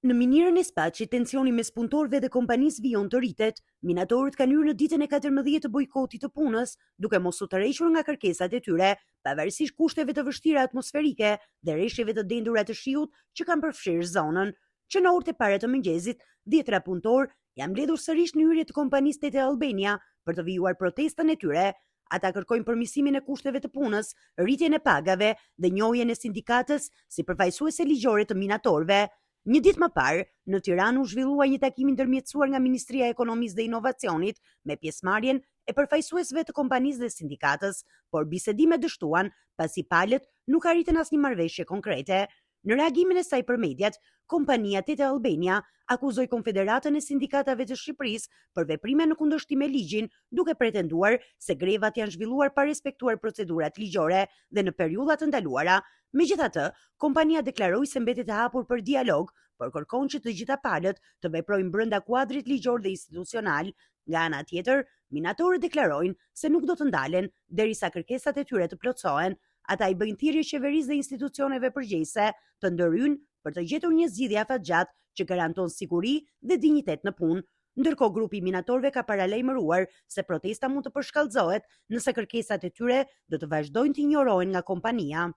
Në minierën e Spaçit, tensioni mes punëtorëve dhe kompanisë vijon të rritet. Minatorët kanë hyrë në ditën e 14 të bojkotit të punës, duke mos u tërhequr nga kërkesat e tyre, pavarësisht kushteve të vështira atmosferike dhe rreshjeve të dendura të shiut që kanë përfshirë zonën. Që në orët e para të mëngjesit, 10 punëtorë janë mbledhur sërish në hyrje të kompanisë Tete Albania për të vijuar protestën e tyre. Ata kërkojnë përmirësimin e kushteve të punës, rritjen e pagave dhe njohjen e sindikatës si përfaqësuese ligjore të minatorëve. Një ditë më parë, në Tiranë u zhvillua një takim ndërmjetësuar nga Ministria e Ekonomisë dhe Inovacionit me pjesëmarrjen e përfaqësuesve të kompanisë dhe sindikatës, por bisedimet dështuan pasi palët nuk arritën asnjë marrëveshje konkrete. Në reagimin e saj për mediat, kompania Tete Albania akuzoi Konfederatën e Sindikatave të Shqipërisë për veprime në kundërshtim me ligjin, duke pretenduar se grevat janë zhvilluar pa respektuar procedurat ligjore dhe në periudha të ndaluara. Megjithatë, kompania deklaroi se mbetet e hapur për dialog, por kërkon që të gjitha palët të veprojnë brenda kuadrit ligjor dhe institucional. Nga ana tjetër, minatorët deklarojnë se nuk do të ndalen derisa kërkesat e tyre të plotësohen. Ata i bëjnë thirrje qeverisë dhe institucioneve përgjegjëse të ndërhyjnë për të gjetur një zgjidhje afatgjatë që garanton siguri dhe dinjitet në punë. Ndërkohë, grupi i minatorëve ka paralajmëruar se protesta mund të përshkallëzohet nëse kërkesat e tyre do të vazhdojnë të injorohen nga kompania.